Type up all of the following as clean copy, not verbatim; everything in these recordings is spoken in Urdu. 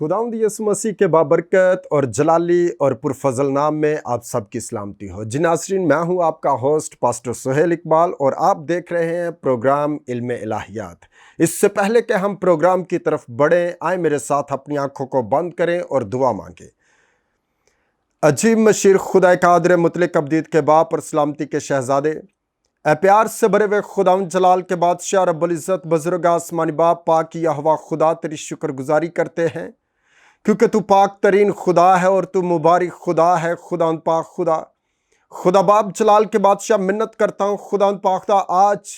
خداوند یسوع مسیح کے بابرکت اور جلالی اور پرفضل نام میں آپ سب کی سلامتی ہو۔ جی ناظرین، میں ہوں آپ کا ہوسٹ پاسٹر سہیل اقبال اور آپ دیکھ رہے ہیں پروگرام علم الہیات۔ اس سے پہلے کہ ہم پروگرام کی طرف بڑھیں، آئیں میرے ساتھ اپنی آنکھوں کو بند کریں اور دعا مانگیں۔ عجیب مشیر خدا قادر مطلق ابدیت کے باپ اور سلامتی کے شہزادے، اے پیار سے بھرے ہوئے خداوند جلال کے بادشاہ رب العزت، بزرگ آسمانی باپ، پاک یہوہ خدا، تیری شکر گزاری کرتے ہیں کیونکہ تو پاک ترین خدا ہے اور تو مبارک خدا ہے۔ خداوند پاک خدا باپ جلال کے بادشاہ، منت کرتا ہوں خداوند پاک خدا، آج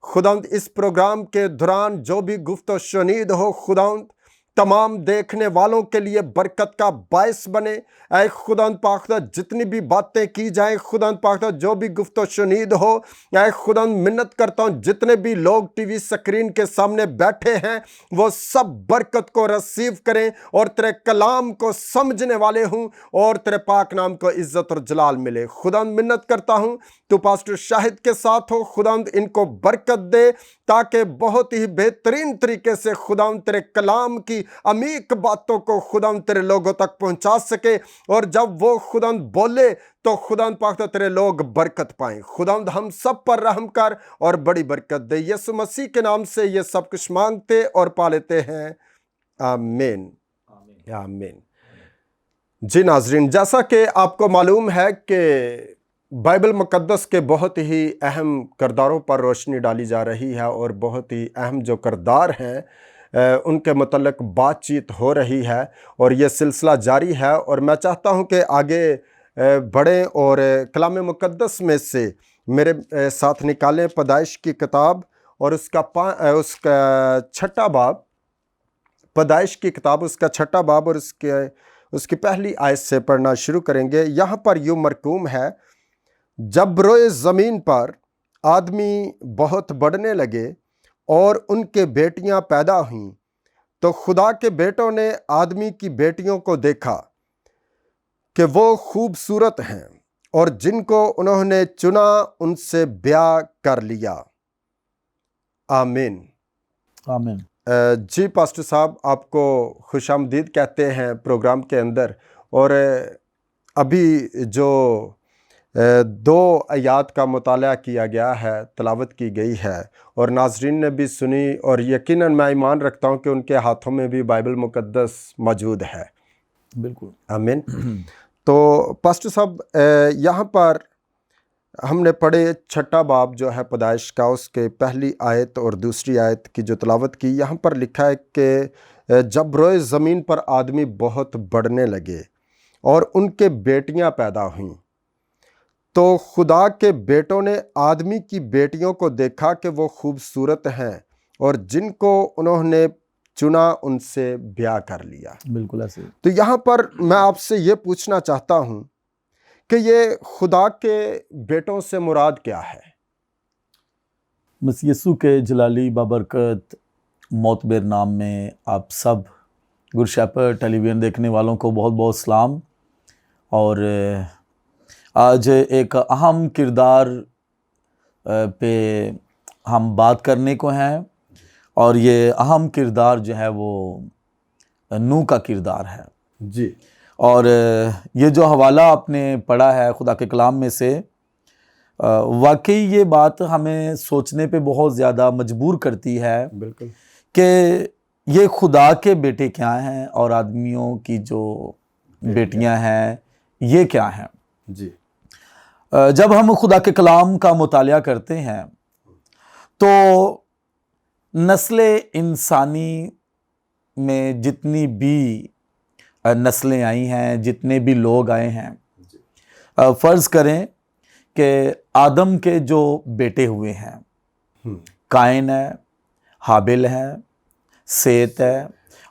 خداوند اس پروگرام کے دوران جو بھی گفت و شنید ہو، خداوند تمام دیکھنے والوں کے لیے برکت کا باعث بنے۔ اے خداوند پاک خدا، جتنی بھی باتیں کی جائیں خداوند پاک خدا، جو بھی گفت و شنید ہو، اے خداوند منت کرتا ہوں جتنے بھی لوگ ٹی وی سکرین کے سامنے بیٹھے ہیں وہ سب برکت کو ریسیو کریں اور تیرے کلام کو سمجھنے والے ہوں اور تیرے پاک نام کو عزت اور جلال ملے۔ خداوند منت کرتا ہوں تو پاسٹر شاہد کے ساتھ ہو، خداوند ان کو برکت دے تاکہ بہت ہی بہترین طریقے سے خداوند تیرے کلام کی عمیق باتوں کو خداوند تیرے لوگوں تک پہنچا سکے، اور جب وہ خداوند بولے تو خداوند پاک تیرے لوگ برکت پائیں۔ خداوند ہم سب پر رحم کر اور بڑی برکت دے۔ یسوع مسیح کے نام سے یہ سب کچھ مانگتے اور پا لیتے ہیں، آمین آمین۔ جی ناظرین، جیسا کہ آپ کو معلوم ہے کہ بائبل مقدس کے بہت ہی اہم کرداروں پر روشنی ڈالی جا رہی ہے اور بہت ہی اہم جو کردار ہیں ان کے متعلق بات چیت ہو رہی ہے اور یہ سلسلہ جاری ہے، اور میں چاہتا ہوں کہ آگے بڑھیں اور کلام مقدس میں سے میرے ساتھ نکالیں پیدائش کی کتاب اور اس کا چھٹا باب، پیدائش کی کتاب اس کا چھٹا باب اور اس کی پہلی آیت سے پڑھنا شروع کریں گے۔ یہاں پر یوں مرقوم ہے، جب روئے زمین پر آدمی بہت بڑھنے لگے اور ان کے بیٹیاں پیدا ہوئیں تو خدا کے بیٹوں نے آدمی کی بیٹیوں کو دیکھا کہ وہ خوبصورت ہیں اور جن کو انہوں نے چنا ان سے بیاہ کر لیا۔ آمین آمین۔ جی پاسٹر صاحب، آپ کو خوش آمدید کہتے ہیں پروگرام کے اندر، اور ابھی جو 2 آیات کا مطالعہ کیا گیا ہے، تلاوت کی گئی ہے اور ناظرین نے بھی سنی، اور یقیناً میں ایمان رکھتا ہوں کہ ان کے ہاتھوں میں بھی بائبل مقدس موجود ہے۔ بالکل، آمین۔ تو پاسٹر صاحب، یہاں پر ہم نے پڑھے چھٹا باب جو ہے پیدائش کا، اس کے پہلی آیت اور دوسری آیت کی جو تلاوت کی، یہاں پر لکھا ہے کہ جب روئے زمین پر آدمی بہت بڑھنے لگے اور ان کے بیٹیاں پیدا ہوئیں تو خدا کے بیٹوں نے آدمی کی بیٹیوں کو دیکھا کہ وہ خوبصورت ہیں اور جن کو انہوں نے چنا ان سے بیاہ کر لیا۔ بالکل ایسے۔ تو یہاں پر میں آپ سے یہ پوچھنا چاہتا ہوں کہ یہ خدا کے بیٹوں سے مراد کیا ہے؟ مسیح یسوع کے جلالی بابرکت معتبر نام میں آپ سب گڈ شیپرڈ ٹیلی ویژن دیکھنے والوں کو بہت بہت سلام، اور آج ایک اہم کردار پہ ہم بات کرنے کو ہیں، اور یہ اہم کردار جو ہے وہ نوح کا کردار ہے۔ جی، اور یہ جو حوالہ آپ نے پڑھا ہے خدا کے کلام میں سے، واقعی یہ بات ہمیں سوچنے پہ بہت زیادہ مجبور کرتی ہے بالکل، کہ یہ خدا کے بیٹے کیا ہیں اور آدمیوں کی جو بیٹیاں ہیں یہ کیا ہیں۔ جی، جب ہم خدا کے کلام کا مطالعہ کرتے ہیں تو نسل انسانی میں جتنی بھی نسلیں آئی ہیں، جتنے بھی لوگ آئے ہیں، فرض کریں کہ آدم کے جو بیٹے ہوئے ہیں، قائن ہے، حابل ہے، سیت ہے،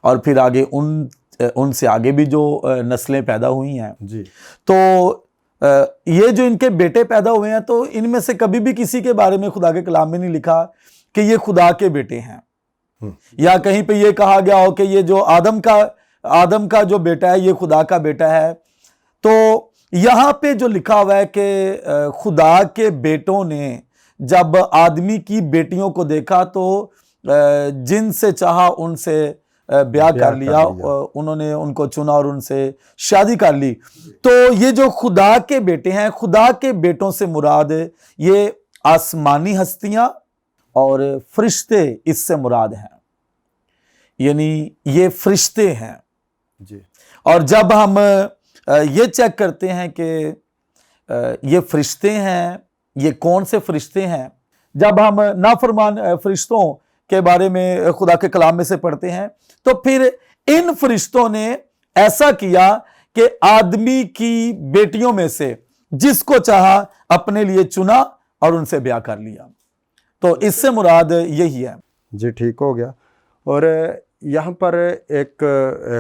اور پھر آگے ان سے آگے بھی جو نسلیں پیدا ہوئی ہیں، جی، تو یہ جو ان کے بیٹے پیدا ہوئے ہیں تو ان میں سے کبھی بھی کسی کے بارے میں خدا کے کلام میں نہیں لکھا کہ یہ خدا کے بیٹے ہیں، یا کہیں پہ یہ کہا گیا ہو کہ یہ جو آدم کا جو بیٹا ہے یہ خدا کا بیٹا ہے۔ تو یہاں پہ جو لکھا ہوا ہے کہ خدا کے بیٹوں نے جب آدمی کی بیٹیوں کو دیکھا تو جن سے چاہا ان سے بیاہ کر لیا، انہوں نے ان کو چنا اور ان سے شادی کر لی۔ تو یہ جو خدا کے بیٹے ہیں، خدا کے بیٹوں سے مراد یہ آسمانی ہستیاں اور فرشتے اس سے مراد ہیں، یعنی یہ فرشتے ہیں جی۔ اور جب ہم یہ چیک کرتے ہیں کہ یہ فرشتے ہیں، یہ کون سے فرشتے ہیں، جب ہم نافرمان فرشتوں کے بارے میں خدا کے کلام میں سے پڑھتے ہیں تو پھر ان فرشتوں نے ایسا کیا کہ آدمی کی بیٹیوں میں سے جس کو چاہا اپنے لیے چنا اور ان سے بیاہ کر لیا۔ تو اس سے مراد یہی ہے۔ جی ٹھیک ہو گیا۔ اور یہاں پر ایک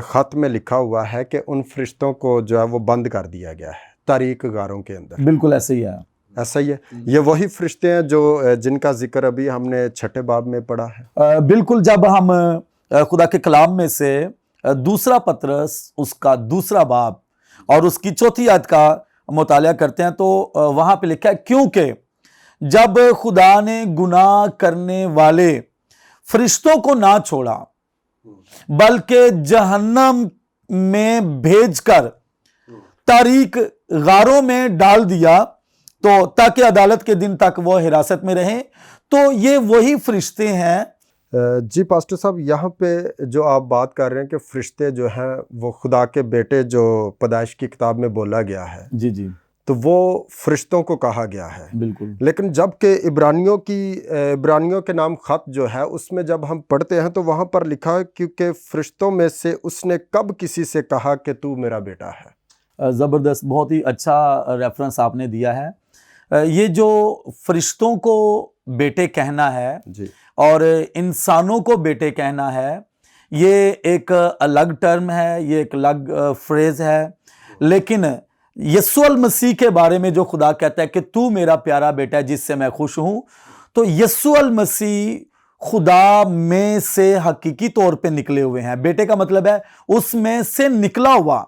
خط میں لکھا ہوا ہے کہ ان فرشتوں کو جو ہے وہ بند کر دیا گیا ہے تاریک غاروں کے اندر۔ بالکل ایسے ہی ہے، ایسا ہی ہے۔ یہ وہی فرشتے ہیں جو جن کا ذکر ابھی ہم نے 6 باب میں پڑھا ہے۔ بالکل، جب ہم خدا کے کلام میں سے دوسرا پطرس اس کا دوسرا باب اور اس کی 4 آیت کا مطالعہ کرتے ہیں تو وہاں پہ لکھا ہے، کیونکہ جب خدا نے گناہ کرنے والے فرشتوں کو نہ چھوڑا بلکہ جہنم میں بھیج کر تاریک غاروں میں ڈال دیا تو تاکہ عدالت کے دن تک وہ حراست میں رہیں، تو یہ وہی فرشتے ہیں۔ جی پاسٹر صاحب، یہاں پہ جو آپ بات کر رہے ہیں کہ فرشتے جو ہیں وہ خدا کے بیٹے جو پیدائش کی کتاب میں بولا گیا ہے، جی جی، تو وہ فرشتوں کو کہا گیا ہے۔ بالکل، لیکن جب کہ عبرانیوں کے نام خط جو ہے اس میں جب ہم پڑھتے ہیں تو وہاں پر لکھا ہے کیونکہ فرشتوں میں سے اس نے کب کسی سے کہا کہ تو میرا بیٹا ہے۔ زبردست، بہت ہی اچھا ریفرنس آپ نے دیا ہے۔ یہ جو فرشتوں کو بیٹے کہنا ہے جی، اور انسانوں کو بیٹے کہنا ہے، یہ ایک الگ ٹرم ہے، یہ ایک الگ فریز ہے، لیکن یسوع المسیح کے بارے میں جو خدا کہتا ہے کہ تو میرا پیارا بیٹا ہے جس سے میں خوش ہوں، تو یسوع المسیح خدا میں سے حقیقی طور پہ نکلے ہوئے ہیں۔ بیٹے کا مطلب ہے اس میں سے نکلا ہوا،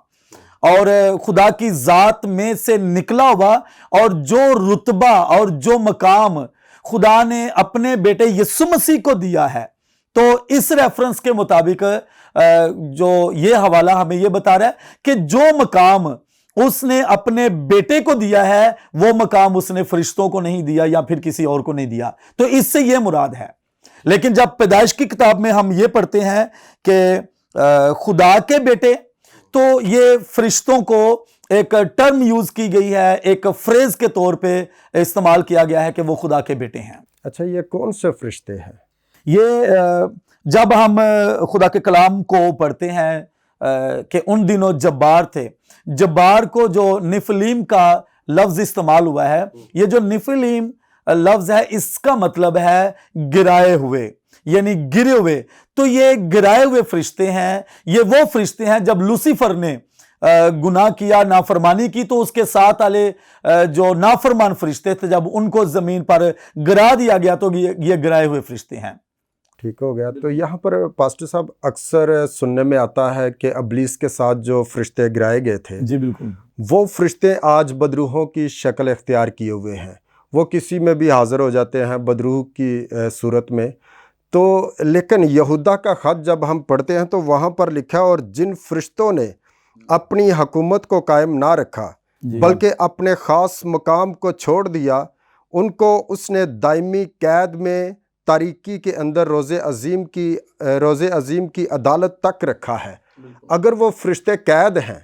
اور خدا کی ذات میں سے نکلا ہوا، اور جو رتبہ اور جو مقام خدا نے اپنے بیٹے یسوع مسیح کو دیا ہے، تو اس ریفرنس کے مطابق جو یہ حوالہ ہمیں یہ بتا رہا ہے کہ جو مقام اس نے اپنے بیٹے کو دیا ہے وہ مقام اس نے فرشتوں کو نہیں دیا یا پھر کسی اور کو نہیں دیا، تو اس سے یہ مراد ہے۔ لیکن جب پیدائش کی کتاب میں ہم یہ پڑھتے ہیں کہ خدا کے بیٹے، تو یہ فرشتوں کو ایک ٹرم یوز کی گئی ہے، ایک فریز کے طور پہ استعمال کیا گیا ہے کہ وہ خدا کے بیٹے ہیں۔ اچھا، یہ کون سے فرشتے ہیں؟ یہ جب ہم خدا کے کلام کو پڑھتے ہیں کہ ان دنوں جبار تھے، جبار کو جو نفلیم کا لفظ استعمال ہوا ہے، یہ جو نفلیم لفظ ہے اس کا مطلب ہے گرائے ہوئے، یعنی گرے ہوئے۔ تو یہ گرائے ہوئے فرشتے ہیں، یہ وہ فرشتے ہیں جب لوسیفر نے گناہ کیا، نافرمانی کی، تو اس کے ساتھ والے جو نافرمان فرشتے تھے جب ان کو زمین پر گرا دیا گیا تو یہ گرائے ہوئے فرشتے ہیں۔ ٹھیک ہو گیا۔ تو یہاں پر پاسٹر صاحب اکثر سننے میں آتا ہے کہ ابلیس کے ساتھ جو فرشتے گرائے گئے تھے، جی بالکل، وہ فرشتے آج بدروحوں کی شکل اختیار کیے ہوئے ہیں، وہ کسی میں بھی حاضر ہو جاتے ہیں بدروح کی صورت میں۔ تو لیکن یہودا کا خط جب ہم پڑھتے ہیں تو وہاں پر لکھا، اور جن فرشتوں نے اپنی حکومت کو قائم نہ رکھا بلکہ اپنے خاص مقام کو چھوڑ دیا، ان کو اس نے دائمی قید میں تاریکی کے اندر روز عظیم کی عدالت تک رکھا ہے۔ اگر وہ فرشتے قید ہیں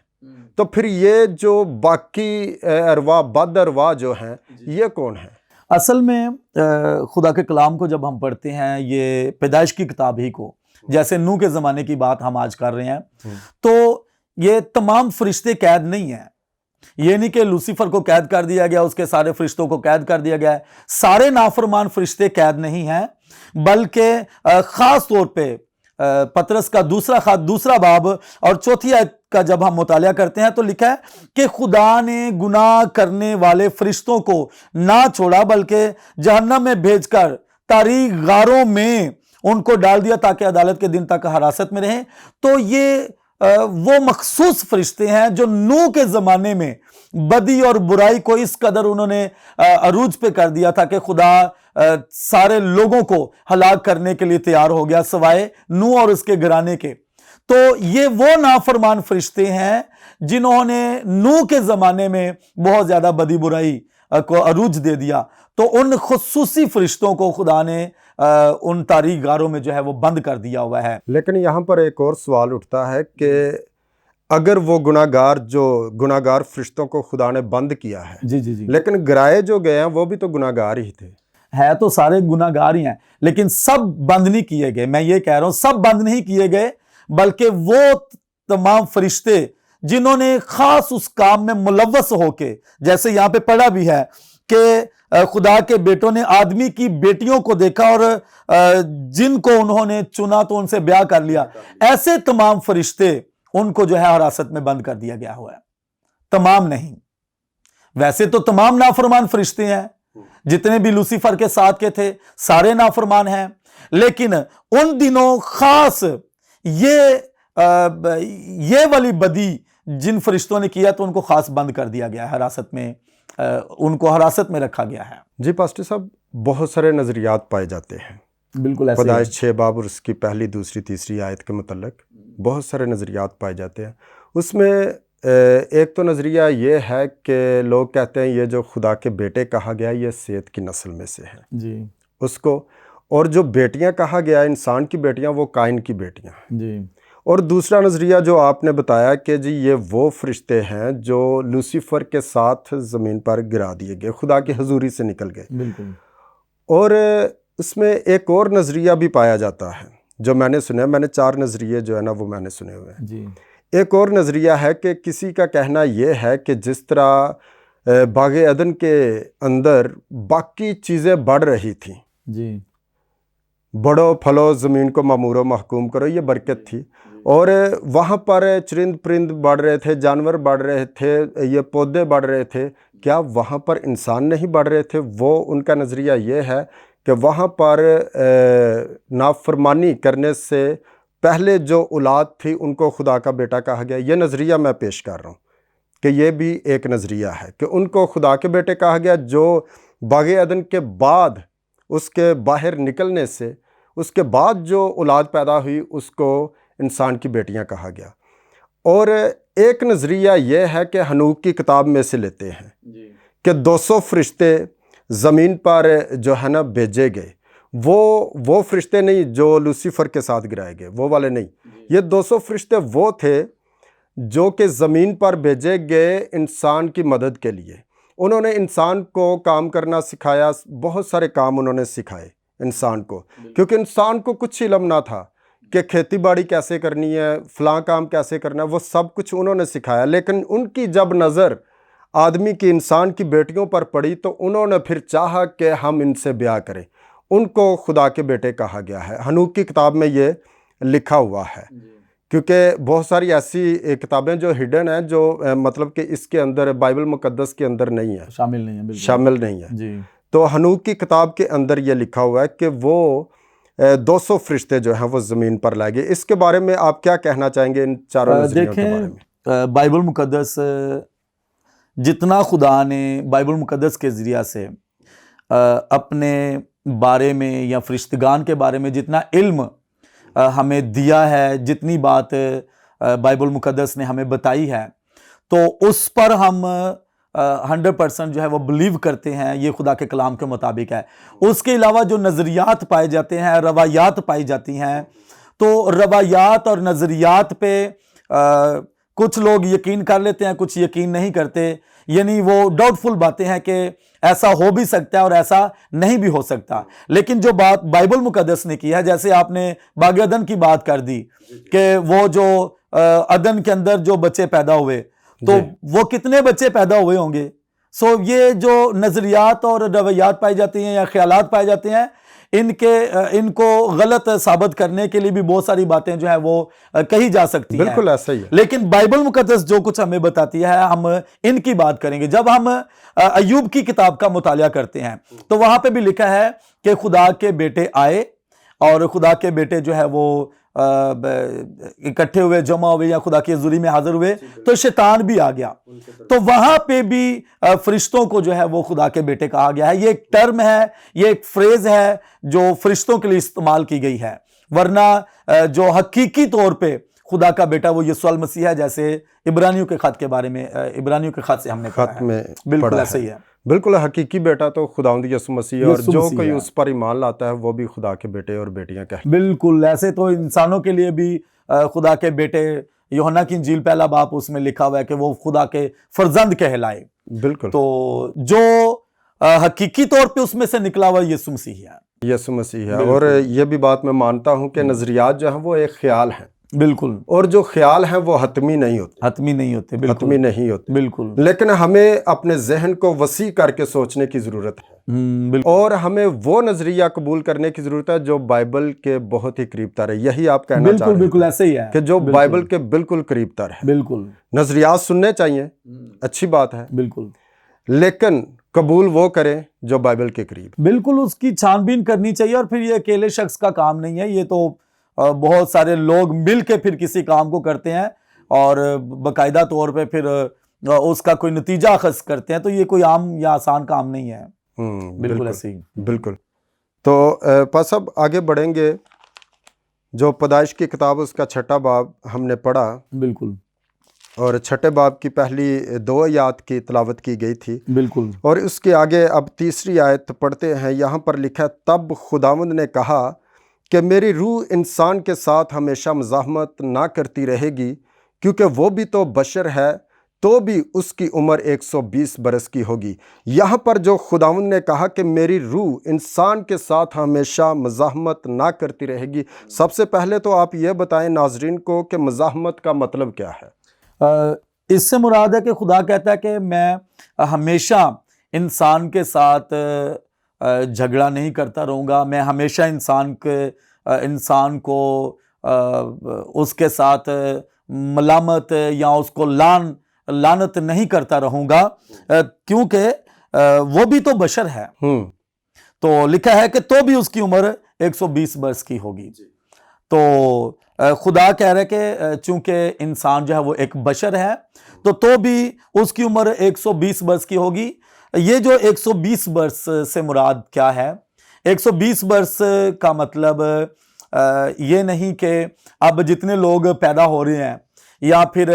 تو پھر یہ جو باقی ارواح، بد ارواح جو ہیں، یہ کون ہیں؟ اصل میں خدا کے کلام کو جب ہم پڑھتے ہیں، یہ پیدائش کی کتاب ہی کو، جیسے نوح کے زمانے کی بات ہم آج کر رہے ہیں، تو یہ تمام فرشتے قید نہیں ہیں۔ یہ نہیں کہ لوسیفر کو قید کر دیا گیا، اس کے سارے فرشتوں کو قید کر دیا گیا ہے۔ سارے نافرمان فرشتے قید نہیں ہیں، بلکہ خاص طور پہ پطرس کا دوسرا خط، دوسرا باب اور 4 آیت کا جب ہم مطالعہ کرتے ہیں تو لکھا ہے کہ خدا نے گناہ کرنے والے فرشتوں کو نہ چھوڑا بلکہ جہنم میں بھیج کر تاریک غاروں میں ان کو ڈال دیا تاکہ عدالت کے دن تک حراست میں رہیں۔ تو یہ وہ مخصوص فرشتے ہیں جو نوح کے زمانے میں بدی اور برائی کو اس قدر انہوں نے عروج پہ کر دیا تھا کہ خدا سارے لوگوں کو ہلاک کرنے کے لیے تیار ہو گیا سوائے نوح اور اس کے گھرانے کے۔ تو یہ وہ نافرمان فرشتے ہیں جنہوں نے نوح کے زمانے میں بہت زیادہ بدی برائی کو عروج دے دیا، تو ان خصوصی فرشتوں کو خدا نے ان تاریک غاروں میں جو ہے وہ بند کر دیا ہوا ہے۔ لیکن یہاں پر ایک اور سوال اٹھتا ہے کہ اگر وہ گناہ گار فرشتوں کو خدا نے بند کیا ہے، جی جی جی، لیکن گرائے جو گئے ہیں وہ بھی تو گناہ گار ہی تھے۔ ہے تو سارے گناہ گار ہی ہیں، لیکن سب بند نہیں کیے گئے۔ میں یہ کہہ رہا ہوں سب بند نہیں کیے گئے، بلکہ وہ تمام فرشتے جنہوں نے خاص اس کام میں ملوث ہو کے، جیسے یہاں پہ پڑھا بھی ہے کہ خدا کے بیٹوں نے آدمی کی بیٹیوں کو دیکھا اور جن کو انہوں نے چنا تو ان سے بیاہ کر لیا، ایسے تمام فرشتے ان کو جو ہے حراست میں بند کر دیا گیا ہوا ہے۔ تمام نہیں، ویسے تو تمام نافرمان فرشتے ہیں، جتنے بھی لوسیفر کے ساتھ کے تھے سارے نافرمان ہیں، لیکن ان دنوں خاص یہ والی بدی جن فرشتوں نے کیا تو ان کو خاص بند کر دیا گیا ہے، حراست میں ان کو حراست میں رکھا گیا ہے۔ جی پاسٹر صاحب، بہت سارے نظریات پائے جاتے ہیں، بالکل ایسے پیدائش 6 باب اور اس کی پہلی، دوسری، تیسری آیت کے متعلق بہت سارے نظریات پائے جاتے ہیں۔ اس میں ایک تو نظریہ یہ ہے کہ لوگ کہتے ہیں یہ جو خدا کے بیٹے کہا گیا یہ سیت کی نسل میں سے ہے جی اس کو، اور جو بیٹیاں کہا گیا انسان کی بیٹیاں وہ قائن کی بیٹیاں ہیں۔ جی، اور دوسرا نظریہ جو آپ نے بتایا کہ جی یہ وہ فرشتے ہیں جو لوسیفر کے ساتھ زمین پر گرا دیے گئے، خدا کی حضوری سے نکل گئے۔ بالکل۔ اور اس میں ایک اور نظریہ بھی پایا جاتا ہے جو میں نے سنا ہے، میں نے 4 نظریے جو ہے نا وہ میں نے سنے ہوئے ہیں۔ جی، ایک اور نظریہ ہے کہ کسی کا کہنا یہ ہے کہ جس طرح باغ عدن کے اندر باقی چیزیں بڑھ رہی تھیں، جی، بڑھو پھلو زمین کو معمور و محکوم کرو، یہ برکت تھی، اور وہاں پر چرند پرند بڑھ رہے تھے، جانور بڑھ رہے تھے، یہ پودے بڑھ رہے تھے، کیا وہاں پر انسان نہیں بڑھ رہے تھے؟ وہ ان کا نظریہ یہ ہے کہ وہاں پر نافرمانی کرنے سے پہلے جو اولاد تھی ان کو خدا کا بیٹا کہا گیا۔ یہ نظریہ میں پیش کر رہا ہوں کہ یہ بھی ایک نظریہ ہے کہ ان کو خدا کے بیٹے کہا گیا، جو باغ عدن کے بعد اس کے باہر نکلنے سے اس کے بعد جو اولاد پیدا ہوئی اس کو انسان کی بیٹیاں کہا گیا۔ اور ایک نظریہ یہ ہے کہ حنوک کی کتاب میں سے لیتے ہیں کہ 200 فرشتے زمین پر جو ہے نا بھیجے گئے، وہ فرشتے نہیں جو لوسیفر کے ساتھ گرائے گئے، وہ والے نہیں، یہ 200 فرشتے وہ تھے جو کہ زمین پر بھیجے گئے انسان کی مدد کے لیے۔ انہوں نے انسان کو کام کرنا سکھایا، بہت سارے کام انہوں نے سکھائے انسان کو، کیونکہ انسان کو کچھ علم نہ تھا کہ کھیتی باڑی کیسے کرنی ہے، فلاں کام کیسے کرنا ہے، وہ سب کچھ انہوں نے سکھایا۔ لیکن ان کی جب نظر آدمی کی، انسان کی بیٹیوں پر پڑی تو انہوں نے پھر چاہا کہ ہم ان سے بیاہ کریں، ان کو خدا کے بیٹے کہا گیا ہے۔ حنوک کی کتاب میں یہ لکھا ہوا ہے، کیونکہ بہت ساری ایسی کتابیں جو ہڈن ہیں، جو مطلب کہ اس کے اندر بائبل مقدس کے اندر نہیں ہے، شامل نہیں ہے، بالکل شامل نہیں ہے۔ جی، تو حنوک کی کتاب کے اندر یہ لکھا ہوا ہے کہ وہ 200 فرشتے جو ہیں وہ زمین پر لائے گئے۔ اس کے بارے میں آپ کیا کہنا چاہیں گے ان چاروں نظریوں کے بارے میں؟ دیکھیں، بائبل مقدس جتنا خدا نے بائبل مقدس کے ذریعہ سے اپنے بارے میں یا فرشتگان کے بارے میں جتنا علم ہمیں دیا ہے، جتنی بات بائبل مقدس نے ہمیں بتائی ہے، تو اس پر ہم 100% جو ہے وہ بلیو کرتے ہیں، یہ خدا کے کلام کے مطابق ہے۔ اس کے علاوہ جو نظریات پائے جاتے ہیں، روایات پائی جاتی ہیں، تو روایات اور نظریات پہ کچھ لوگ یقین کر لیتے ہیں، کچھ یقین نہیں کرتے، یعنی وہ ڈاؤٹ فل باتیں ہیں کہ ایسا ہو بھی سکتا ہے اور ایسا نہیں بھی ہو سکتا۔ لیکن جو بات بائبل مقدس نے کی ہے، جیسے آپ نے باغ عدن کی بات کر دی کہ وہ جو عدن کے اندر جو بچے پیدا ہوئے، تو وہ کتنے بچے پیدا ہوئے ہوں گے؟ یہ جو نظریات اور روایات پائی جاتی ہیں یا خیالات پائے جاتے ہیں، ان کو غلط ثابت کرنے کے لیے بھی بہت ساری باتیں جو ہے وہ کہی جا سکتی ہیں۔ بالکل ایسا ہی ہے، لیکن بائبل مقدس جو کچھ ہمیں بتاتی ہے، ہم ان کی بات کریں گے۔ جب ہم ایوب کی کتاب کا مطالعہ کرتے ہیں تو وہاں پہ بھی لکھا ہے کہ خدا کے بیٹے آئے، اور خدا کے بیٹے جو ہے وہ اکٹھے ہوئے، جمع ہوئے یا خدا کی حضوری میں حاضر ہوئے، تو شیطان بھی آ گیا۔ تو وہاں پہ بھی فرشتوں کو جو ہے وہ خدا کے بیٹے کہا گیا ہے۔ یہ ایک ٹرم ہے، یہ ایک فریز ہے جو فرشتوں کے لیے استعمال کی گئی ہے، ورنہ جو حقیقی طور پہ خدا کا بیٹا وہ یسوع المسیح ہے، جیسے عبرانیوں کے خط کے بارے میں عبرانیوں کے خط سے ہم نے پڑھا خط میں بالکل پڑھا ایسا ہی ہے۔ بالکل حقیقی بیٹا تو خداوند یسوع مسیح ہے، اور یسوع جو مسیح کوئی ہے۔ اس پر ایمان لاتا ہے وہ بھی خدا کے بیٹے اور بیٹیاں کہتے بالکل، ایسے تو انسانوں کے لیے بھی خدا کے بیٹے، یوحنا کی انجیل پہلا باب اس میں لکھا ہوا ہے کہ وہ خدا کے فرزند کہلائے۔ ہیں۔ بالکل تو جو حقیقی طور پہ اس میں سے نکلا ہوا یسوع مسیح ہے۔ یسوع مسیح ہے، بالکل۔ اور یہ بھی بات میں مانتا ہوں کہ نظریات جو ہیں وہ ایک خیال ہیں، بالکل، اور جو خیال ہیں وہ حتمی نہیں ہوتے، حتمی نہیں ہوتے، بالکل حتمی نہیں ہوتے، بالکل لیکن ہمیں اپنے ذہن کو وسیع کر کے سوچنے کی ضرورت ہے، بالکل اور ہمیں وہ نظریہ قبول کرنے کی ضرورت ہے جو بائبل کے بہت ہی قریب تر ہے۔ یہی آپ کہنا چاہ بالکل رہے بالکل ہیں ایسے ہی ہے کہ جو بالکل، بائبل کے بالکل قریب تر ہے۔ بالکل نظریات سننے چاہیے، اچھی بات ہے، بالکل لیکن قبول وہ کریں جو بائبل کے قریب۔ بالکل اس کی چھان بین کرنی چاہیے، اور پھر یہ اکیلے شخص کا کام نہیں ہے، یہ تو بہت سارے لوگ مل کے پھر کسی کام کو کرتے ہیں اور باقاعدہ طور پہ پھر اس کا کوئی نتیجہ اخذ کرتے ہیں، تو یہ کوئی عام یا آسان کام نہیں ہے۔ بالکل ایسے ہی۔ بالکل۔ تو پاس صاحب آگے بڑھیں گے، جو پیدائش کی کتاب اس کا 6واں باب ہم نے پڑھا، بالکل اور 6 باب کی پہلی 2 آیات کی تلاوت کی گئی تھی، بالکل اور اس کے آگے اب 3 آیت پڑھتے ہیں۔ یہاں پر لکھا ہے، تب خداوند نے کہا کہ میری روح انسان کے ساتھ ہمیشہ مزاحمت نہ کرتی رہے گی، کیونکہ وہ بھی تو بشر ہے، تو بھی اس کی عمر 120 برس کی ہوگی۔ یہاں پر جو خداوند نے کہا کہ میری روح انسان کے ساتھ ہمیشہ مزاحمت نہ کرتی رہے گی، سب سے پہلے تو آپ یہ بتائیں ناظرین کو کہ مزاحمت کا مطلب کیا ہے؟ اس سے مراد ہے کہ خدا کہتا ہے کہ میں ہمیشہ انسان کے ساتھ جھگڑا نہیں کرتا رہوں گا، میں ہمیشہ انسان کو اس کے ساتھ ملامت یا اس کو لعنت نہیں کرتا رہوں گا، کیونکہ وہ بھی تو بشر ہے۔ تو لکھا ہے کہ تو بھی اس کی عمر 120 برس کی ہوگی۔ تو خدا کہہ رہے کہ چونکہ انسان جو ہے وہ ایک بشر ہے، تو بھی اس کی عمر 120 برس کی ہوگی۔ یہ جو 120 برس سے مراد کیا ہے؟ 120 برس کا مطلب یہ نہیں کہ اب جتنے لوگ پیدا ہو رہے ہیں، یا پھر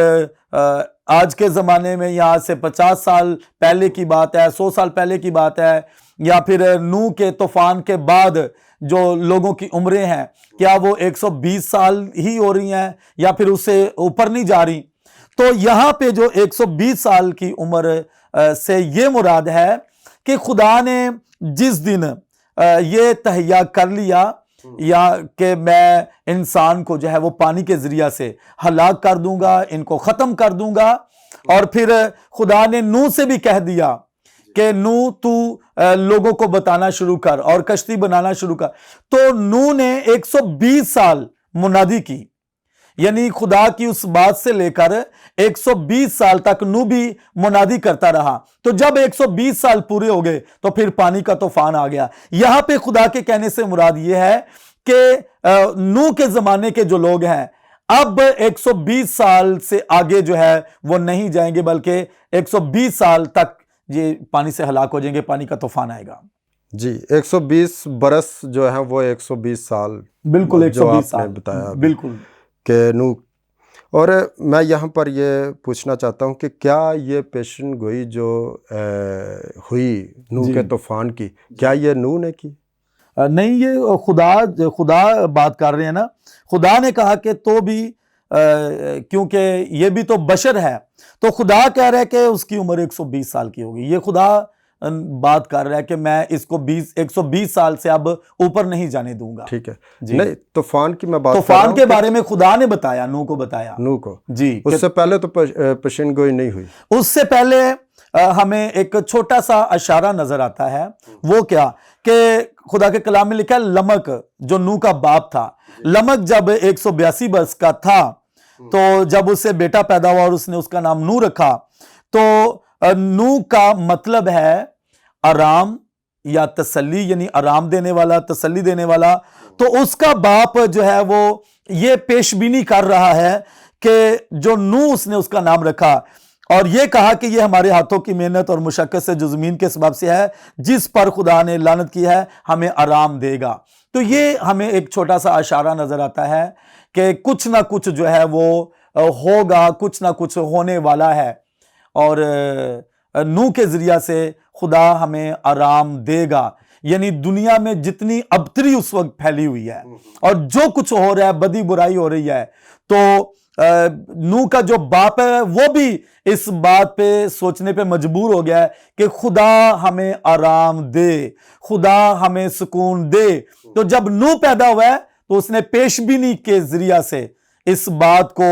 آج کے زمانے میں یہاں سے 50 سال پہلے کی بات ہے، 100 سال پہلے کی بات ہے، یا پھر نوح کے طوفان کے بعد جو لوگوں کی عمریں ہیں، کیا وہ 120 سال ہی ہو رہی ہیں یا پھر اس سے اوپر نہیں جا رہی؟ تو یہاں پہ جو 120 سال کی عمر سے یہ مراد ہے کہ خدا نے جس دن یہ تہیہ کر لیا یا کہ میں انسان کو جو ہے وہ پانی کے ذریعہ سے ہلاک کر دوں گا، ان کو ختم کر دوں گا، اور پھر خدا نے نوح سے بھی کہہ دیا کہ نوح تو لوگوں کو بتانا شروع کر اور کشتی بنانا شروع کر، تو نوح نے 120 سال منادی کی، یعنی خدا کی اس بات سے لے کر 120 سال تک نوح بھی منادی کرتا رہا۔ تو جب 120 سال پورے ہو گئے تو پھر پانی کا طوفان آ گیا۔ یہاں پہ خدا کے کہنے سے مراد یہ ہے کہ نوح کے زمانے کے جو لوگ ہیں اب 120 سال سے آگے جو ہے وہ نہیں جائیں گے، بلکہ 120 سال تک یہ پانی سے ہلاک ہو جائیں گے، پانی کا طوفان آئے گا۔ جی، 120 برس جو ہیں وہ 120 سال، بالکل 120 جو آپ نے سال بتایا بالکل کہ نوح۔ اور میں یہاں پر یہ پوچھنا چاہتا ہوں کہ کیا یہ پیشن گوئی جو ہوئی نوح کے طوفان کی، کیا یہ نوح نے کی؟ نہیں، یہ خدا بات کر رہے ہیں نا۔ خدا نے کہا کہ تو بھی کیونکہ یہ بھی تو بشر ہے، تو خدا کہہ رہا ہے کہ اس کی عمر 120 سال کی ہوگی۔ یہ خدا بات کر رہا ہے کہ میں اس کو 120 سال سے اب اوپر نہیں جانے دوں گا۔ ٹھیک ہے، جی۔ نہیں، طوفان کی میں بات کر رہا طوفان ہوں کے بارے میں خدا نے بتایا، نوح کو بتایا، نوح کو، جی۔ اس سے پہلے تو پیشن گوئی نہیں ہوئی۔ اس سے پہلے ہمیں ایک چھوٹا سا اشارہ نظر آتا ہے، وہ کیا کہ خدا کے کلام میں لکھا ہے لمک جو نوح کا باپ تھا، لمک جب 182 برس کا تھا تو جب اس سے بیٹا پیدا ہوا اور اس نے اس کا نام نوح رکھا، تو نوح کا مطلب ہے آرام یا تسلی، یعنی آرام دینے والا، تسلی دینے والا۔ تو اس کا باپ جو ہے وہ یہ پیش بینی کر رہا ہے کہ جو نوح اس نے اس کا نام رکھا، اور یہ کہا کہ یہ ہمارے ہاتھوں کی محنت اور مشقت سے جو زمین کے سبب سے ہے، جس پر خدا نے لعنت کی ہے، ہمیں آرام دے گا۔ تو یہ ہمیں ایک چھوٹا سا اشارہ نظر آتا ہے کہ کچھ نہ کچھ جو ہے وہ ہوگا، کچھ نہ کچھ ہونے والا ہے، اور نوح کے ذریعہ سے خدا ہمیں آرام دے گا۔ یعنی دنیا میں جتنی ابتری اس وقت پھیلی ہوئی ہے اور جو کچھ ہو رہا ہے، بدی برائی ہو رہی ہے، تو نوح کا جو باپ ہے وہ بھی اس بات پہ سوچنے پہ مجبور ہو گیا ہے کہ خدا ہمیں آرام دے، خدا ہمیں سکون دے۔ تو جب نوح پیدا ہوا ہے تو اس نے پیش بینی کے ذریعہ سے اس بات کو،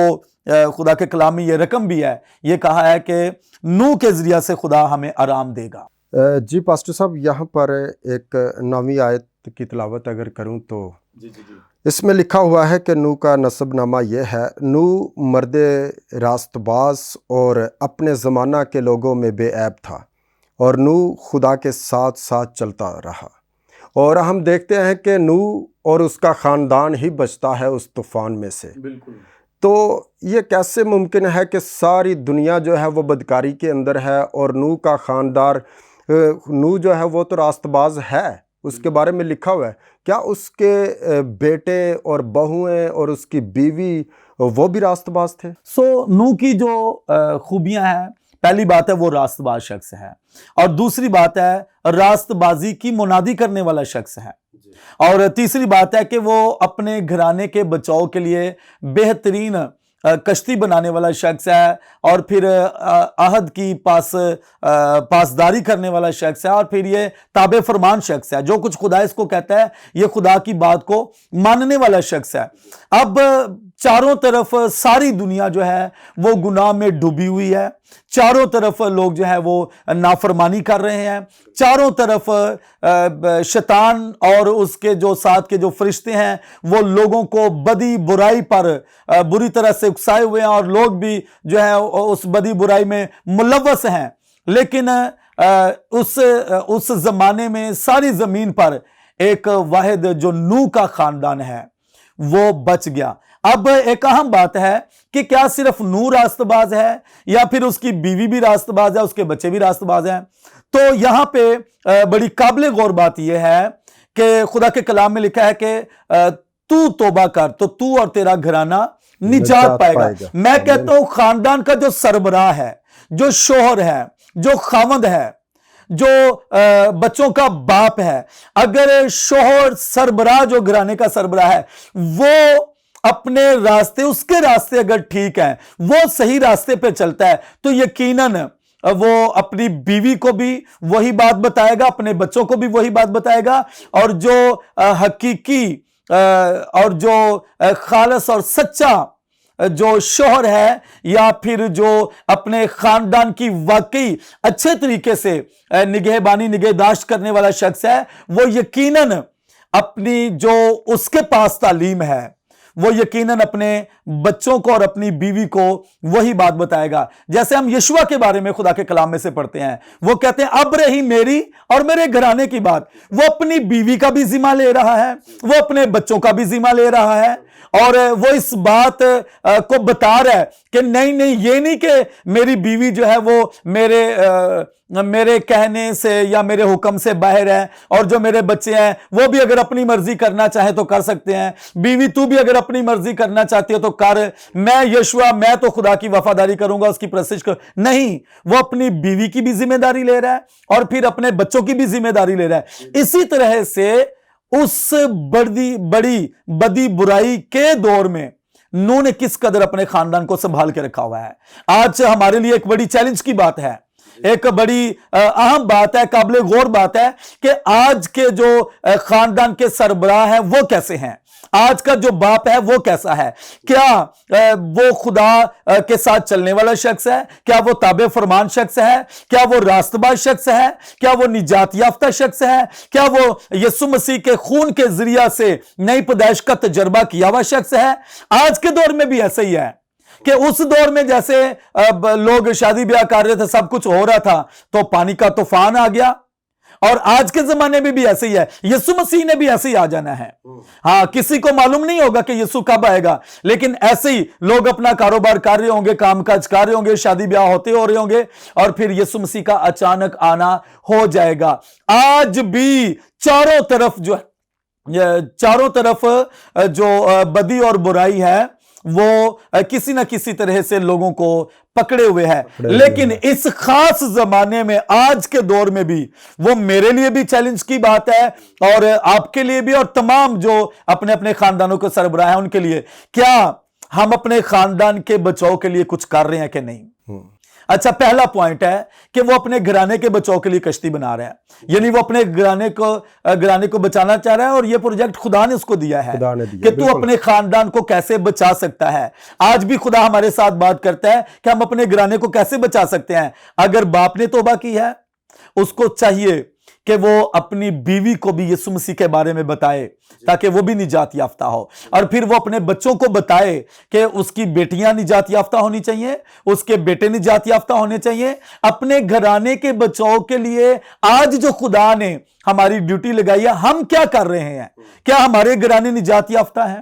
خدا کے کلام میں یہ رقم بھی ہے، یہ کہا ہے کہ نوح کے ذریعہ سے خدا ہمیں آرام دے گا۔ جی پاسٹر صاحب، یہاں پر ایک 9ویں آیت کی تلاوت اگر کروں تو اس میں لکھا ہوا ہے کہ نوح کا نسب نامہ یہ ہے: نوح مرد راست باز اور اپنے زمانہ کے لوگوں میں بے عیب تھا، اور نوح خدا کے ساتھ ساتھ چلتا رہا۔ اور ہم دیکھتے ہیں کہ نوح اور اس کا خاندان ہی بچتا ہے اس طوفان میں سے۔ بالکل۔ تو یہ کیسے ممکن ہے کہ ساری دنیا جو ہے وہ بدکاری کے اندر ہے، اور نوح کا خاندان، نوح جو ہے وہ تو راست باز ہے، اس کے بارے میں لکھا ہوا ہے، کیا اس کے بیٹے اور بہویں اور اس کی بیوی وہ بھی راست باز تھے؟ نوح کی جو خوبیاں ہیں، پہلی بات ہے وہ راست باز شخص ہے، اور دوسری بات ہے راست بازی کی منادی کرنے والا شخص ہے، اور تیسری بات ہے کہ وہ اپنے گھرانے کے بچاؤ کے لیے بہترین کشتی بنانے والا شخص ہے، اور پھر عہد کی پاسداری کرنے والا شخص ہے، اور پھر یہ تابع فرمان شخص ہے۔ جو کچھ خدا اس کو کہتا ہے یہ خدا کی بات کو ماننے والا شخص ہے۔ اب چاروں طرف ساری دنیا جو ہے وہ گناہ میں ڈوبی ہوئی ہے، چاروں طرف لوگ جو ہے وہ نافرمانی کر رہے ہیں، چاروں طرف شیطان اور اس کے جو ساتھ کے جو فرشتے ہیں وہ لوگوں کو بدی برائی پر بری طرح سے اکسائے ہوئے ہیں، اور لوگ بھی جو ہے اس بدی برائی میں ملوث ہیں۔ لیکن اس زمانے میں ساری زمین پر ایک واحد جو نوح کا خاندان ہے وہ بچ گیا۔ اب ایک اہم بات ہے کہ کیا صرف نوح راست باز ہے یا پھر اس کی بیوی بھی راست باز ہے، اس کے بچے بھی راست باز ہیں؟ تو یہاں پہ بڑی قابل غور بات یہ ہے کہ خدا کے کلام میں لکھا ہے کہ تو توبہ کر تو تو اور تیرا گھرانہ نجات پائے گا۔ میں کہتا ہوں خاندان کا جو سربراہ ہے، جو شوہر ہے، جو خاوند ہے، جو بچوں کا باپ ہے، اگر شوہر سربراہ جو گھرانے کا سربراہ ہے وہ اپنے راستے، اس کے راستے اگر ٹھیک ہیں، وہ صحیح راستے پہ چلتا ہے، تو یقیناً وہ اپنی بیوی کو بھی وہی بات بتائے گا، اپنے بچوں کو بھی وہی بات بتائے گا، اور جو حقیقی اور جو خالص اور سچا جو شوہر ہے یا پھر جو اپنے خاندان کی واقعی اچھے طریقے سے نگہبانی نگہداشت کرنے والا شخص ہے، وہ یقیناً اپنی جو اس کے پاس تعلیم ہے وہ یقیناً اپنے بچوں کو اور اپنی بیوی کو وہی بات بتائے گا۔ جیسے ہم یشوع کے بارے میں خدا کے کلام میں سے پڑھتے ہیں، وہ کہتے ہیں اب رہی میری اور میرے گھرانے کی بات۔ وہ اپنی بیوی کا بھی ذمہ لے رہا ہے، وہ اپنے بچوں کا بھی ذمہ لے رہا ہے، اور وہ اس بات کو بتا رہا ہے کہ نہیں یہ نہیں کہ میری بیوی جو ہے وہ میرے کہنے سے یا میرے حکم سے باہر ہے، اور جو میرے بچے ہیں وہ بھی اگر اپنی مرضی کرنا چاہے تو کر سکتے ہیں، بیوی تو بھی اگر اپنی مرضی کرنا چاہتی ہے تو کر، میں یشوع میں تو خدا کی وفاداری کروں گا، اس کی پرستش کروں۔ نہیں، وہ اپنی بیوی کی بھی ذمہ داری لے رہا ہے اور پھر اپنے بچوں کی بھی ذمہ داری لے رہا ہے۔ اسی طرح سے اس بڑی بدی برائی کے دور میں نوح نے کس قدر اپنے خاندان کو سنبھال کے رکھا ہوا ہے۔ آج ہمارے لیے ایک بڑی چیلنج کی بات ہے، ایک بڑی اہم بات ہے، قابل غور بات ہے کہ آج کے جو خاندان کے سربراہ ہیں وہ کیسے ہیں، آج کا جو باپ ہے وہ کیسا ہے، کیا وہ خدا کے ساتھ چلنے والا شخص ہے، کیا وہ تابع فرمان شخص ہے، کیا وہ راست باز شخص ہے، کیا وہ نجات یافتہ شخص ہے، کیا وہ یسوع مسیح کے خون کے ذریعہ سے نئی پیدائش کا تجربہ کیا ہوا شخص ہے؟ آج کے دور میں بھی ایسا ہی ہے کہ اس دور میں جیسے لوگ شادی بیاہ کر رہے تھے، سب کچھ ہو رہا تھا، تو پانی کا طوفان آ گیا اور آج کے زمانے میں بھی ایسے ہی ہے. یسوع مسیح نے بھی ایسے ہی آ جانا ہے. ہاں کسی کو معلوم نہیں ہوگا کہ یسوع کب آئے گا, لیکن ایسے ہی لوگ اپنا کاروبار کر رہے ہوں گے, کام کاج کر رہے ہوں گے, شادی بیاہ ہو رہے ہوں گے, اور پھر یسوع مسیح کا اچانک آنا ہو جائے گا. آج بھی چاروں طرف جو بدی اور برائی ہے وہ کسی نہ کسی طرح سے لوگوں کو پکڑے ہوئے ہے. لیکن اس خاص زمانے میں, آج کے دور میں بھی, وہ میرے لیے بھی چیلنج کی بات ہے اور آپ کے لیے بھی, اور تمام جو اپنے اپنے خاندانوں کے سربراہ ہیں ان کے لیے, کیا ہم اپنے خاندان کے بچاؤ کے لیے کچھ کر رہے ہیں کہ نہیں؟ اچھا, پہلا پوائنٹ ہے کہ وہ اپنے گھرانے کے بچاؤ کے لیے کشتی بنا رہے ہیں, یعنی وہ اپنے گھرانے کو بچانا چاہ رہا ہے, اور یہ پروجیکٹ خدا نے اس کو دیا ہے کہ تو اپنے خاندان کو کیسے بچا سکتا ہے. آج بھی خدا ہمارے ساتھ بات کرتا ہے کہ ہم اپنے گھرانے کو کیسے بچا سکتے ہیں. اگر باپ نے توبہ کی ہے, اس کو چاہیے کہ وہ اپنی بیوی کو بھی یسوع مسیح کے بارے میں بتائے تاکہ وہ بھی نجات یافتہ ہو, اور پھر وہ اپنے بچوں کو بتائے کہ اس کی بیٹیاں نجات یافتہ ہونی چاہیے, اس کے بیٹے نجات یافتہ ہونے چاہیے. اپنے گھرانے کے بچاؤ کے لیے آج جو خدا نے ہماری ڈیوٹی لگائی ہے, ہم کیا کر رہے ہیں؟ کیا ہمارے گھرانے نجات یافتہ ہیں؟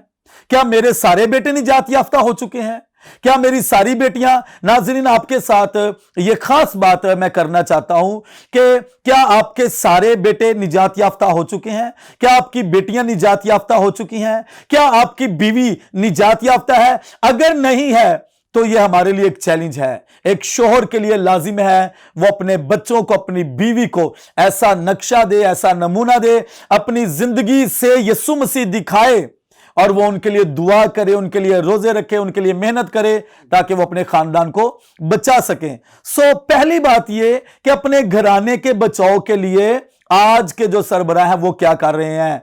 کیا میرے سارے بیٹے نجات یافتہ ہو چکے ہیں؟ کیا میری ساری بیٹیاں؟ ناظرین, آپ کے ساتھ یہ خاص بات میں کرنا چاہتا ہوں کہ کیا آپ کے سارے بیٹے نجات یافتہ ہو چکے ہیں؟ کیا آپ کی بیٹیاں نجات یافتہ ہو چکی ہیں؟ کیا آپ کی بیوی نجات یافتہ ہے؟ اگر نہیں ہے تو یہ ہمارے لیے ایک چیلنج ہے. ایک شوہر کے لیے لازم ہے وہ اپنے بچوں کو, اپنی بیوی کو ایسا نقشہ دے, ایسا نمونہ دے, اپنی زندگی سے یسوع مسیح دکھائے, اور وہ ان کے لیے دعا کرے, ان کے لیے روزے رکھے, ان کے لیے محنت کرے تاکہ وہ اپنے خاندان کو بچا سکیں. پہلی بات یہ کہ اپنے گھرانے کے بچاؤ کے لیے آج کے جو سربراہ ہیں وہ کیا کر رہے ہیں.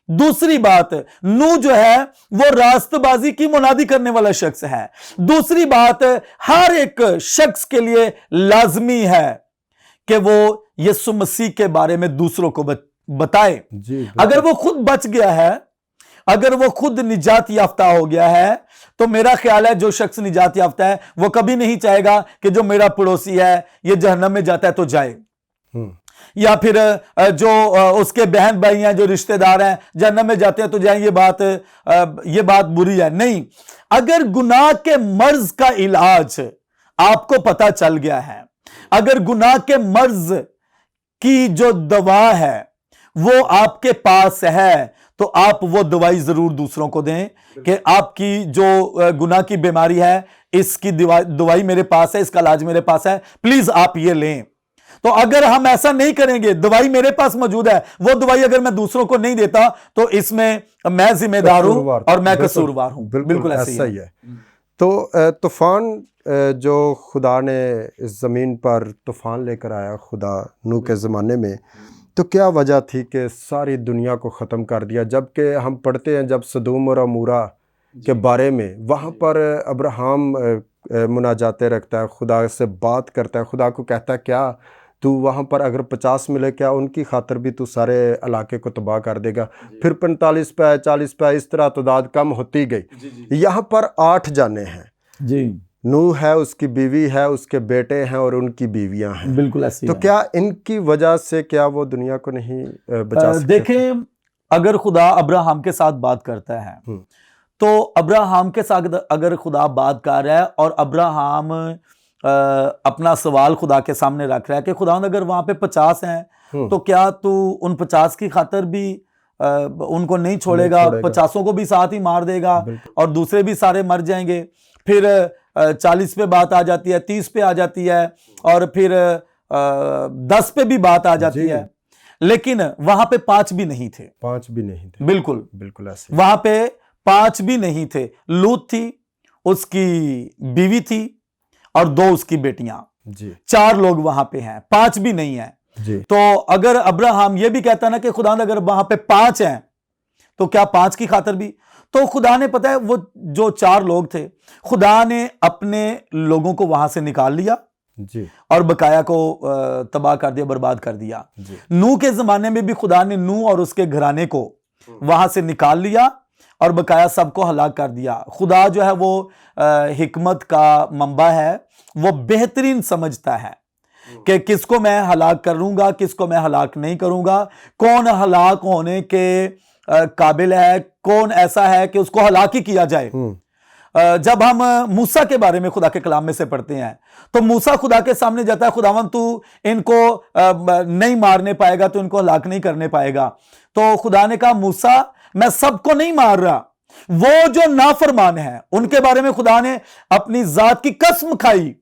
دوسری بات, نوح جو ہے وہ راست بازی کی منادی کرنے والا شخص ہے. دوسری بات, ہر ایک شخص کے لیے لازمی ہے کہ وہ یسوع مسیح کے بارے میں دوسروں کو بتائے. اگر وہ خود بچ گیا ہے, اگر وہ خود نجات یافتہ ہو گیا ہے, تو میرا خیال ہے جو شخص نجات یافتہ ہے وہ کبھی نہیں چاہے گا کہ جو میرا پڑوسی ہے یہ جہنم میں جاتا ہے تو جائے, یا پھر جو اس کے بہن بھائی ہیں, جو رشتہ دار ہیں جہنم میں جاتے ہیں تو جائیں, یہ بات بری ہے. نہیں, اگر گناہ کے مرض کا علاج آپ کو پتا چل گیا ہے, اگر گناہ کے مرض کی جو دوا ہے وہ آپ کے پاس ہے, تو آپ وہ دوائی ضرور دوسروں کو دیں کہ آپ کی جو گناہ کی بیماری ہے اس کی دوائی میرے پاس ہے, اس کا علاج میرے پاس ہے, پلیز آپ یہ لیں. تو اگر ہم ایسا نہیں کریں گے, دوائی میرے پاس موجود ہے, وہ دوائی اگر میں دوسروں کو نہیں دیتا تو اس میں میں ذمہ دار ہوں اور میں قصوروار ہوں. بالکل ایسا ہی ہے. تو طوفان جو خدا نے اس زمین پر طوفان لے کر آیا خدا نوح کے زمانے میں, تو کیا وجہ تھی کہ ساری دنیا کو ختم کر دیا؟ جبکہ ہم پڑھتے ہیں جب سدوم اور عمورہ کے بارے میں, وہاں پر ابراہیم مناجاتیں رکھتا ہے, خدا سے بات کرتا ہے, خدا کو کہتا ہے کیا تو وہاں پر اگر 50 ملے کیا ان کی خاطر بھی تو سارے علاقے کو تباہ کر دے گا. پھر 45 پہ 40 پہ اس طرح تعداد کم ہوتی گئی. یہاں پر 8 جانے ہیں. جی, نوح ہے, اس کی بیوی ہے, اس کے بیٹے ہیں اور ان کی بیویاں ہیں. بالکل ایسے. تو کیا ان کی وجہ سے کیا وہ دنیا کو نہیں بچا سکتے؟ دیکھیں, اگر خدا ابراہیم کے ساتھ بات کرتا ہے تو ابراہیم کے ساتھ اگر خدا بات کر رہا ہے اور ابراہیم اپنا سوال خدا کے سامنے رکھ رہا ہے کہ خدا اگر وہاں پہ 50 ہیں تو کیا تو ان 50 کی خاطر بھی ان کو نہیں چھوڑے گا, 50 کو بھی ساتھ ہی مار دے گا اور دوسرے بھی سارے مر جائیں گے. پھر 40 پہ بات آ جاتی ہے, 30 پہ آ جاتی ہے, اور پھر 10 پہ بھی بات آ جاتی ہے. لیکن وہاں پہ 5 بھی نہیں تھے. 5 بھی نہیں تھے. بالکل ایسے. وہاں پہ 5 بھی نہیں تھے. لوط تھی, اس کی بیوی تھی اور 2 اس کی بیٹیاں. 4 لوگ وہاں پہ ہیں, 5 بھی نہیں ہیں. تو اگر ابراہیم یہ بھی کہتا نا کہ خدا اگر وہاں پہ 5 ہیں تو کیا 5 کی خاطر بھی, تو خدا نے پتہ ہے وہ جو 4 لوگ تھے خدا نے اپنے لوگوں کو وہاں سے نکال لیا اور بقایا کو تباہ کر دیا, برباد کر دیا. نوح کے زمانے میں بھی خدا نے نوح اور اس کے گھرانے کو وہاں سے نکال لیا اور بقایا سب کو ہلاک کر دیا. خدا جو ہے وہ حکمت کا منبع ہے, وہ بہترین سمجھتا ہے کہ کس کو میں ہلاک کروں گا، کس کو میں ہلاک نہیں کروں گا، کون ہلاک ہونے کے قابل ہے، کون ایسا ہے کہ اس کو ہلاک ہی کیا جائے۔ جب ہم موسیٰ کے بارے میں خدا کے کلام میں سے پڑھتے ہیں تو موسیٰ خدا کے سامنے جاتا ہے، خداوند تو ان کو نہیں مارنے پائے گا، تو ان کو ہلاک نہیں کرنے پائے گا۔ تو خدا نے کہا موسیٰ میں سب کو نہیں مار رہا، وہ جو نافرمان ہیں ان کے بارے میں خدا نے اپنی ذات کی قسم کھائی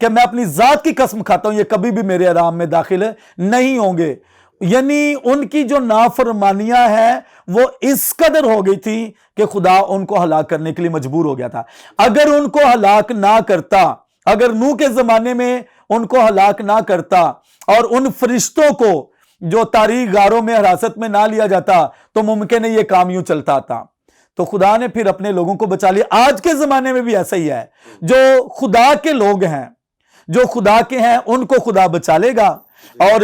کہ میں اپنی ذات کی قسم کھاتا ہوں، یہ کبھی بھی میرے حرام میں داخل نہیں ہوں گے۔ یعنی ان کی جو نافرمانیاں ہیں وہ اس قدر ہو گئی تھی کہ خدا ان کو ہلاک کرنے کے لیے مجبور ہو گیا تھا۔ اگر ان کو ہلاک نہ کرتا، اگر نوح کے زمانے میں ان کو ہلاک نہ کرتا اور ان فرشتوں کو جو تاریک غاروں میں حراست میں نہ لیا جاتا تو ممکن ہے یہ کام یوں چلتا تھا۔ تو خدا نے پھر اپنے لوگوں کو بچا لیا۔ آج کے زمانے میں بھی ایسا ہی ہے، جو خدا کے لوگ ہیں، جو خدا کے ہیں، ان کو خدا بچا لے گا، اور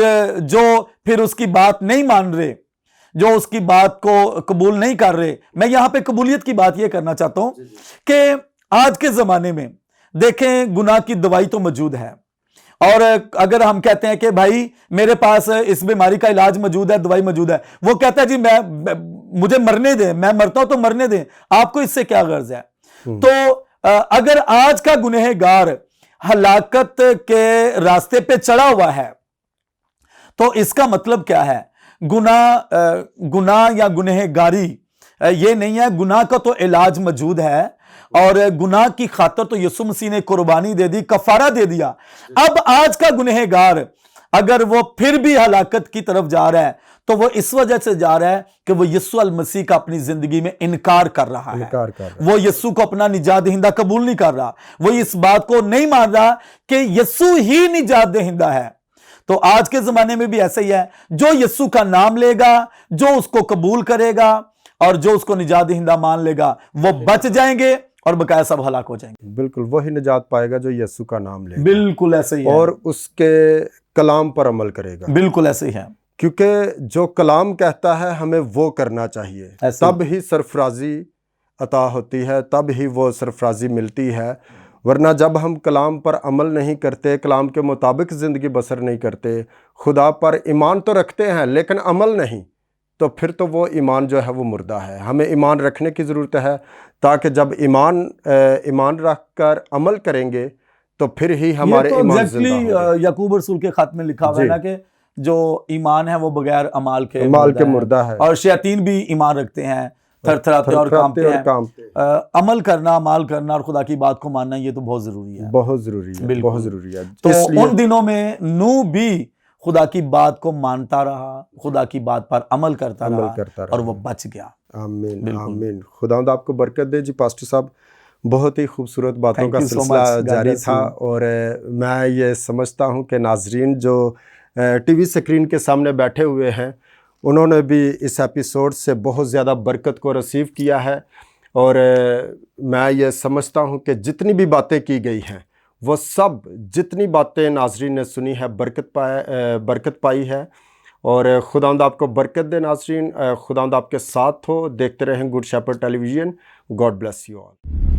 جو پھر اس کی بات نہیں مان رہے، جو اس کی بات کو قبول نہیں کر رہے۔ میں یہاں پہ قبولیت کی بات یہ کرنا چاہتا ہوں کہ آج کے زمانے میں دیکھیں گناہ کی دوائی تو موجود ہے، اور اگر ہم کہتے ہیں کہ بھائی میرے پاس اس بیماری کا علاج موجود ہے، دوائی موجود ہے، وہ کہتا ہے جی مجھے مرنے دیں، میں مرتا ہوں تو مرنے دیں، آپ کو اس سے کیا غرض ہے؟ تو اگر آج کا گنہگار ہلاکت کے راستے پہ چڑھا ہوا ہے تو اس کا مطلب کیا ہے؟ گناہ یا گنہگاری یہ نہیں ہے، گناہ کا تو علاج موجود ہے، اور گناہ کی خاطر تو یسوع مسیح نے قربانی دے دی، کفارہ دے دیا۔ اب آج کا گنہگار اگر وہ پھر بھی ہلاکت کی طرف جا رہا ہے تو وہ اس وجہ سے جا رہا ہے کہ وہ یسوع المسیح کا اپنی زندگی میں انکار کر رہا ہے، وہ یسوع کو اپنا نجات دہندہ قبول نہیں کر رہا، وہ اس بات کو نہیں مان رہا کہ یسوع ہی نجات دہندہ ہے۔ تو آج کے زمانے میں بھی ایسا ہی ہے، جو یسوع کا نام لے گا، جو اس کو قبول کرے گا اور جو اس کو نجات دہندہ مان لے گا، وہ بچ جائیں گے اور بقایا سب ہلاک ہو جائیں گے۔ بالکل وہی نجات پائے گا جو یسوع کا نام لے گا، بالکل ایسے ہی ہے، اور اس کے کلام پر عمل کرے گا۔ بالکل ایسے ہی ہے، کیونکہ جو کلام کہتا ہے ہمیں وہ کرنا چاہیے، تب ہی سرفرازی عطا ہوتی ہے، تب ہی وہ سرفرازی ملتی ہے۔ ورنہ جب ہم کلام پر عمل نہیں کرتے، کلام کے مطابق زندگی بسر نہیں کرتے، خدا پر ایمان تو رکھتے ہیں لیکن عمل نہیں، تو پھر تو وہ ایمان جو ہے وہ مردہ ہے۔ ہمیں ایمان رکھنے کی ضرورت ہے، تاکہ جب ایمان رکھ کر عمل کریں گے تو پھر ہی ہمارے ایمان زندہ ہوں گے۔ یعقوب رسول کے خط میں لکھا ہوا ہے نا کہ جو ایمان ہے وہ بغیر عمال کے مردہ ہے، اور شیاطین بھی ایمان رکھتے ہیں، تھر تھراتے اور کانپتے ہیں۔ عمل کرنا، عمال کرنا اور خدا کی بات کو ماننا یہ تو بہت ضروری ہے، بہت ضروری ہے، بہت ضروری ہے۔ تو ان دنوں میں نوح بھی خدا کی بات کو مانتا رہا، خدا کی بات پر عمل کرتا رہا اور وہ بچ گیا۔ آمین آمین۔ خداوند آپ کو برکت دے۔ جی پاسٹر صاحب، بہت ہی خوبصورت باتوں کا سلسلہ جاری تھا، اور میں یہ سمجھتا ہوں کہ ناظرین جو ٹی وی سکرین کے سامنے بیٹھے ہوئے ہیں انہوں نے بھی اس ایپیسوڈ سے بہت زیادہ برکت کو ریسیو کیا ہے، اور میں یہ سمجھتا ہوں کہ جتنی بھی باتیں کی گئی ہیں وہ سب، جتنی باتیں ناظرین نے سنی ہے، برکت پائی ہے، اور خداوند آپ کو برکت دے۔ ناظرین، خداوند آپ کے ساتھ ہو، دیکھتے رہیں Good Shepherd Television. God bless you all.